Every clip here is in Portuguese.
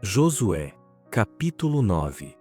Josué, capítulo 9.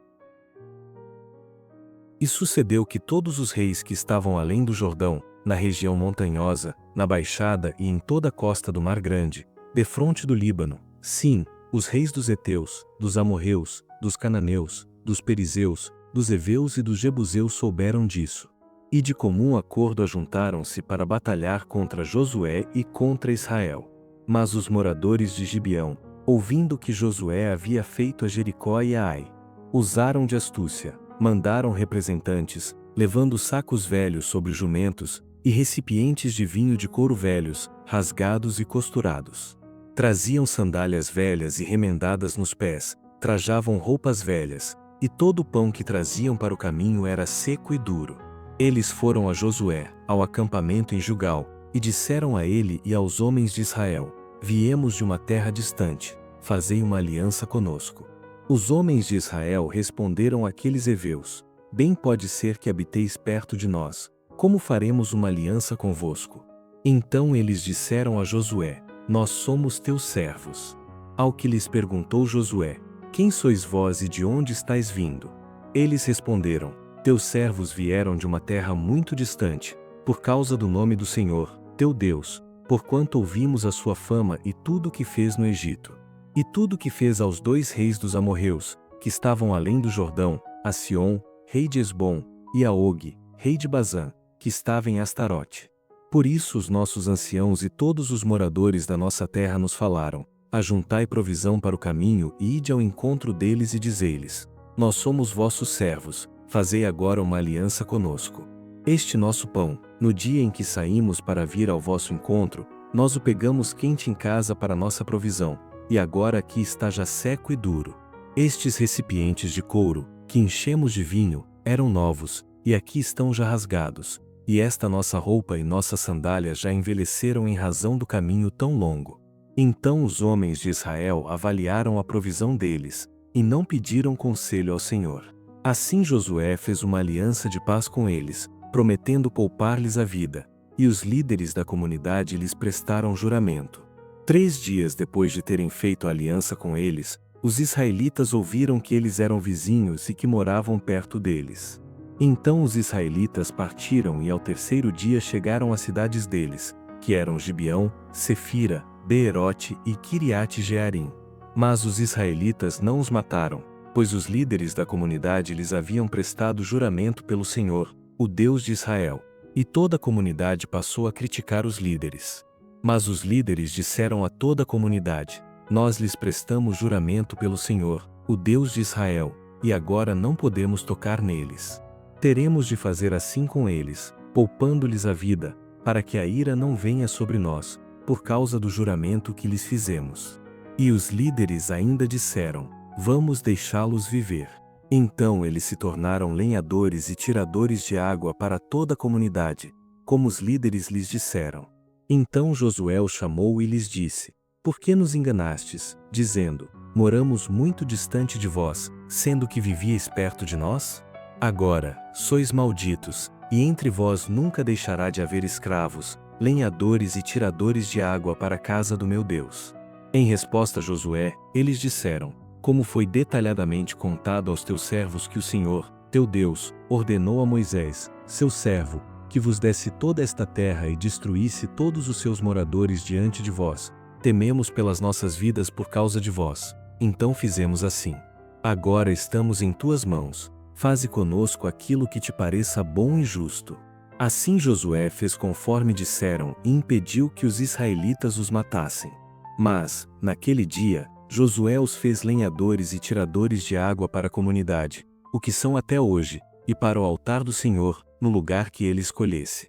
E sucedeu que todos os reis que estavam além do Jordão, na região montanhosa, na baixada e em toda a costa do Mar Grande, defronte do Líbano, sim, os reis dos heteus, dos amorreus, dos cananeus, dos perizeus, dos heveus e dos jebuseus souberam disso. E de comum acordo ajuntaram-se para batalhar contra Josué e contra Israel. Mas os moradores de Gibeão, ouvindo que Josué havia feito a Jericó e a Ai, usaram de astúcia, mandaram representantes, levando sacos velhos sobre jumentos, e recipientes de vinho de couro velhos, rasgados e costurados. Traziam sandálias velhas e remendadas nos pés, trajavam roupas velhas, e todo o pão que traziam para o caminho era seco e duro. Eles foram a Josué, ao acampamento em Gilgal, e disseram a ele e aos homens de Israel: Viemos de uma terra distante, fazei uma aliança conosco. Os homens de Israel responderam àqueles heveus: Bem pode ser que habiteis perto de nós, como faremos uma aliança convosco? Então eles disseram a Josué: Nós somos teus servos. Ao que lhes perguntou Josué: Quem sois vós e de onde estáis vindo? Eles responderam: Teus servos vieram de uma terra muito distante, por causa do nome do Senhor, teu Deus, porquanto ouvimos a sua fama e tudo o que fez no Egito. E tudo o que fez aos 2 reis dos amorreus, que estavam além do Jordão, a Sion, rei de Esbom, e a Og, rei de Bazã, que estava em Astarote. Por isso os nossos anciãos e todos os moradores da nossa terra nos falaram: Ajuntai provisão para o caminho e ide ao encontro deles e dizei-lhes: Nós somos vossos servos, fazei agora uma aliança conosco. Este nosso pão, no dia em que saímos para vir ao vosso encontro, nós o pegamos quente em casa para nossa provisão, e agora aqui está já seco e duro. Estes recipientes de couro, que enchemos de vinho, eram novos, e aqui estão já rasgados, e esta nossa roupa e nossas sandálias já envelheceram em razão do caminho tão longo. Então os homens de Israel avaliaram a provisão deles, e não pediram conselho ao Senhor. Assim Josué fez uma aliança de paz com eles, prometendo poupar-lhes a vida, e os líderes da comunidade lhes prestaram juramento. 3 dias depois de terem feito a aliança com eles, os israelitas ouviram que eles eram vizinhos e que moravam perto deles. Então os israelitas partiram e ao 3º dia chegaram às cidades deles, que eram Gibeão, Sefira, Beerote e Quiriate-Jearim. Mas os israelitas não os mataram, pois os líderes da comunidade lhes haviam prestado juramento pelo Senhor, o Deus de Israel, e toda a comunidade passou a criticar os líderes. Mas os líderes disseram a toda a comunidade: Nós lhes prestamos juramento pelo Senhor, o Deus de Israel, e agora não podemos tocar neles. Teremos de fazer assim com eles, poupando-lhes a vida, para que a ira não venha sobre nós, por causa do juramento que lhes fizemos. E os líderes ainda disseram: Vamos deixá-los viver. Então eles se tornaram lenhadores e tiradores de água para toda a comunidade, como os líderes lhes disseram. Então Josué os chamou e lhes disse: Por que nos enganastes, dizendo: Moramos muito distante de vós, sendo que vivíeis perto de nós? Agora, sois malditos, e entre vós nunca deixará de haver escravos, lenhadores e tiradores de água para a casa do meu Deus. Em resposta a Josué, eles disseram: Como foi detalhadamente contado aos teus servos que o Senhor, teu Deus, ordenou a Moisés, seu servo, que vos desse toda esta terra e destruísse todos os seus moradores diante de vós, tememos pelas nossas vidas por causa de vós, então fizemos assim. Agora estamos em tuas mãos, faze conosco aquilo que te pareça bom e justo. Assim Josué fez conforme disseram e impediu que os israelitas os matassem. Mas, naquele dia, Josué os fez lenhadores e tiradores de água para a comunidade, o que são até hoje, e para o altar do Senhor, no lugar que ele escolhesse.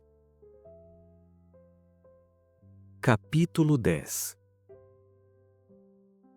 Capítulo 10.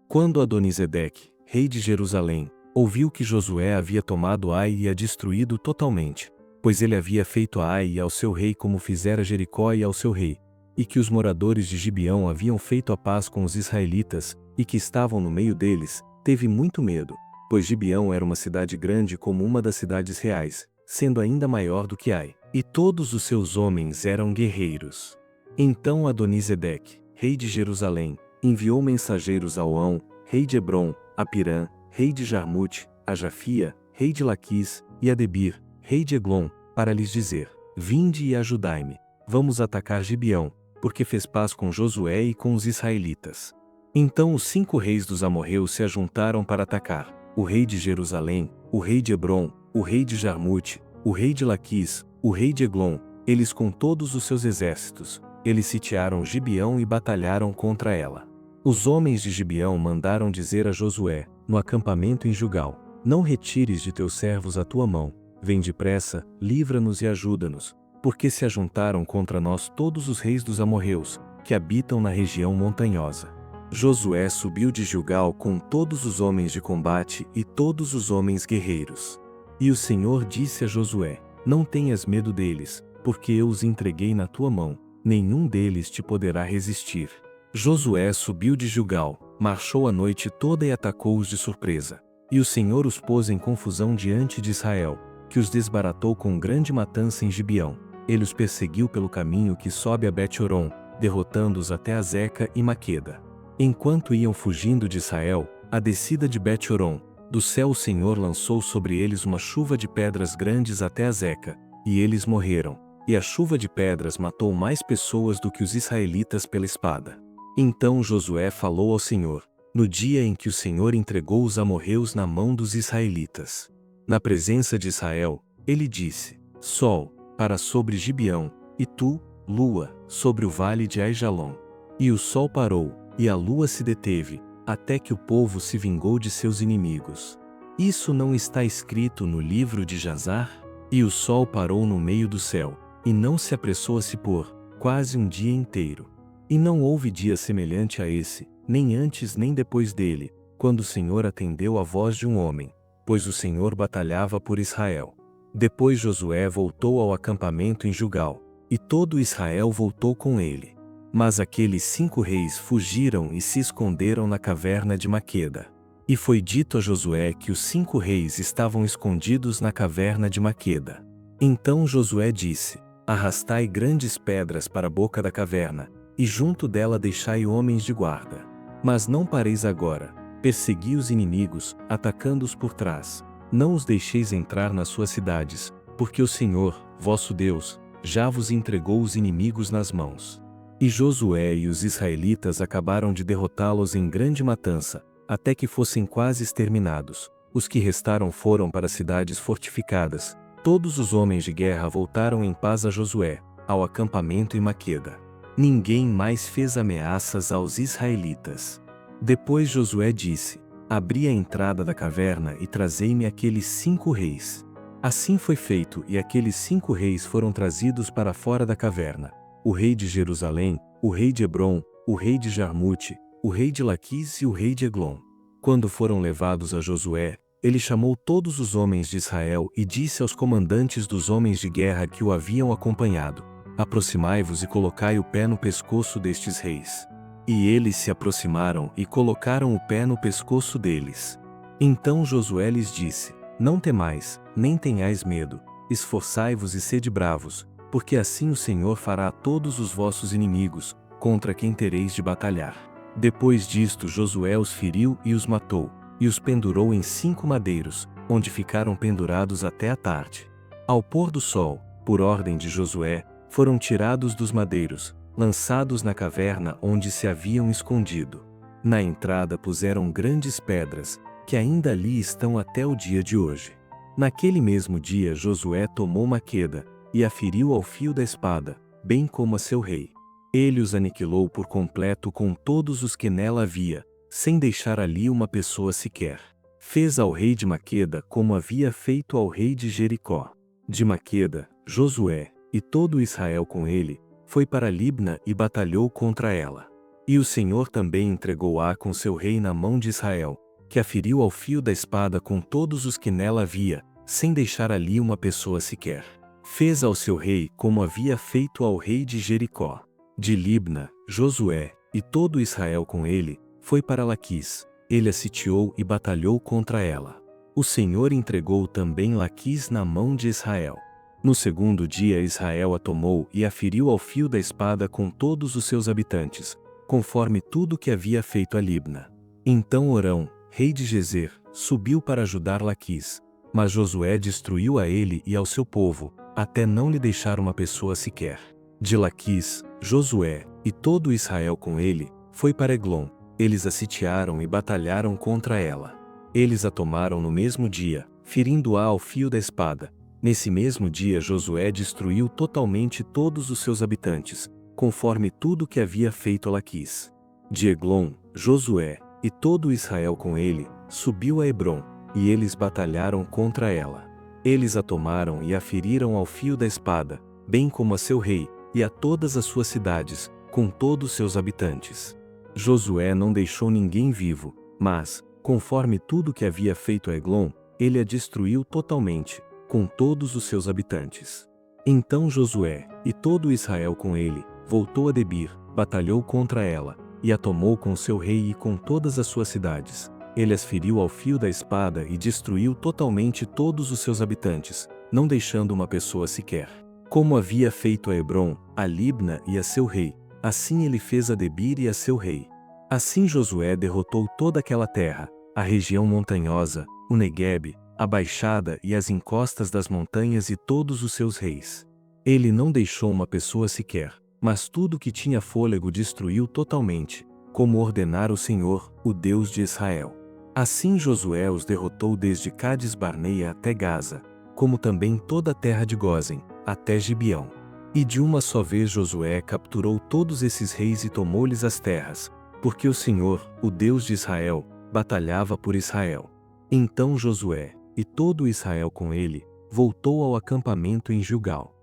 Quando Adonisedeque, rei de Jerusalém, ouviu que Josué havia tomado Ai e a destruído totalmente, pois ele havia feito a Ai e ao seu rei como fizera Jericó e ao seu rei, e que os moradores de Gibeão haviam feito a paz com os israelitas, e que estavam no meio deles, teve muito medo, pois Gibeão era uma cidade grande como uma das cidades reais, sendo ainda maior do que Ai, e todos os seus homens eram guerreiros. Então Adonisedeque, rei de Jerusalém, enviou mensageiros a Oão, rei de Hebrom, a Pirã, rei de Jarmute, a Jafia, rei de Laquis, e a Debir, rei de Eglon, para lhes dizer: Vinde e ajudai-me, vamos atacar Gibeão, porque fez paz com Josué e com os israelitas. Então os 5 reis dos amorreus se ajuntaram para atacar: o rei de Jerusalém, o rei de Hebrom, o rei de Jarmute, o rei de Laquis, o rei de Eglon, eles com todos os seus exércitos. Eles sitiaram Gibeão e batalharam contra ela. Os homens de Gibeão mandaram dizer a Josué, no acampamento em Gilgal: Não retires de teus servos a tua mão, vem depressa, livra-nos e ajuda-nos, porque se ajuntaram contra nós todos os reis dos amorreus, que habitam na região montanhosa. Josué subiu de Gilgal com todos os homens de combate e todos os homens guerreiros. E o Senhor disse a Josué: Não tenhas medo deles, porque eu os entreguei na tua mão, nenhum deles te poderá resistir. Josué subiu de Gilgal, marchou a noite toda e atacou-os de surpresa. E o Senhor os pôs em confusão diante de Israel, que os desbaratou com grande matança em Gibeão. Ele os perseguiu pelo caminho que sobe a Bet-horon, derrotando-os até Azeca e Maqueda. Enquanto iam fugindo de Israel, a descida de Bet-horon, do céu o Senhor lançou sobre eles uma chuva de pedras grandes até Azeca, e eles morreram, e a chuva de pedras matou mais pessoas do que os israelitas pela espada. Então Josué falou ao Senhor, no dia em que o Senhor entregou os amorreus na mão dos israelitas. Na presença de Israel, ele disse: Sol, para sobre Gibeão, e tu, lua, sobre o vale de Aijalon. E o sol parou, e a lua se deteve, até que o povo se vingou de seus inimigos. Isso não está escrito no livro de Jazar? E o sol parou no meio do céu, e não se apressou a se pôr, quase um dia inteiro. E não houve dia semelhante a esse, nem antes nem depois dele, quando o Senhor atendeu à voz de um homem, pois o Senhor batalhava por Israel. Depois Josué voltou ao acampamento em Gilgal, e todo Israel voltou com ele. Mas aqueles 5 reis fugiram e se esconderam na caverna de Maqueda. E foi dito a Josué que os 5 reis estavam escondidos na caverna de Maqueda. Então Josué disse: Arrastai grandes pedras para a boca da caverna, e junto dela deixai homens de guarda. Mas não pareis agora, persegui os inimigos, atacando-os por trás. Não os deixeis entrar nas suas cidades, porque o Senhor, vosso Deus, já vos entregou os inimigos nas mãos. E Josué e os israelitas acabaram de derrotá-los em grande matança, até que fossem quase exterminados. Os que restaram foram para cidades fortificadas. Todos os homens de guerra voltaram em paz a Josué, ao acampamento em Maqueda. Ninguém mais fez ameaças aos israelitas. Depois Josué disse: Abri a entrada da caverna e trazei-me aqueles 5 reis. Assim foi feito, e aqueles 5 reis foram trazidos para fora da caverna: o rei de Jerusalém, o rei de Hebrom, o rei de Jarmute, o rei de Laquis e o rei de Eglon. Quando foram levados a Josué, ele chamou todos os homens de Israel e disse aos comandantes dos homens de guerra que o haviam acompanhado: Aproximai-vos e colocai o pé no pescoço destes reis. E eles se aproximaram e colocaram o pé no pescoço deles. Então Josué lhes disse: Não temais, nem tenhais medo, esforçai-vos e sede bravos, porque assim o Senhor fará a todos os vossos inimigos, contra quem tereis de batalhar. Depois disto Josué os feriu e os matou, e os pendurou em 5 madeiros, onde ficaram pendurados até a tarde. Ao pôr do sol, por ordem de Josué, foram tirados dos madeiros, lançados na caverna onde se haviam escondido. Na entrada puseram grandes pedras, que ainda ali estão até o dia de hoje. Naquele mesmo dia Josué tomou Maqueda, e a feriu ao fio da espada, bem como a seu rei. Ele os aniquilou por completo com todos os que nela havia, sem deixar ali uma pessoa sequer. Fez ao rei de Maqueda como havia feito ao rei de Jericó. De Maqueda, Josué, e todo Israel com ele, foi para Libna e batalhou contra ela. E o Senhor também entregou com seu rei na mão de Israel, que a feriu ao fio da espada com todos os que nela havia, sem deixar ali uma pessoa sequer. Fez ao seu rei como havia feito ao rei de Jericó. De Libna, Josué, e todo Israel com ele, foi para Laquis. Ele a sitiou e batalhou contra ela. O Senhor entregou também Laquis na mão de Israel. No segundo dia Israel a tomou e a feriu ao fio da espada com todos os seus habitantes, conforme tudo que havia feito a Libna. Então Orão, rei de Gezer, subiu para ajudar Laquis, mas Josué destruiu a ele e ao seu povo, até não lhe deixar uma pessoa sequer. De Laquis, Josué, e todo Israel com ele, foi para Eglon. Eles a sitiaram e batalharam contra ela. Eles a tomaram no mesmo dia, ferindo-a ao fio da espada. Nesse mesmo dia Josué destruiu totalmente todos os seus habitantes, conforme tudo que havia feito a Laquis. De Eglon, Josué, e todo Israel com ele, subiu a Hebrom, e eles batalharam contra ela. Eles a tomaram e a feriram ao fio da espada, bem como a seu rei, e a todas as suas cidades, com todos seus habitantes. Josué não deixou ninguém vivo, mas, conforme tudo que havia feito a Eglon, ele a destruiu totalmente, com todos os seus habitantes. Então Josué, e todo Israel com ele, voltou a Debir, batalhou contra ela, e a tomou com seu rei e com todas as suas cidades. Ele as feriu ao fio da espada e destruiu totalmente todos os seus habitantes, não deixando uma pessoa sequer. Como havia feito a Hebrom, a Libna e a seu rei, assim ele fez a Debir e a seu rei. Assim Josué derrotou toda aquela terra, a região montanhosa, o Neguebe, a baixada e as encostas das montanhas e todos os seus reis. Ele não deixou uma pessoa sequer, mas tudo que tinha fôlego destruiu totalmente, como ordenara o Senhor, o Deus de Israel. Assim Josué os derrotou desde Cades-Barneia até Gaza, como também toda a terra de Gósen, até Gibeão. E de uma só vez Josué capturou todos esses reis e tomou-lhes as terras, porque o Senhor, o Deus de Israel, batalhava por Israel. Então Josué, e todo Israel com ele, voltou ao acampamento em Gilgal.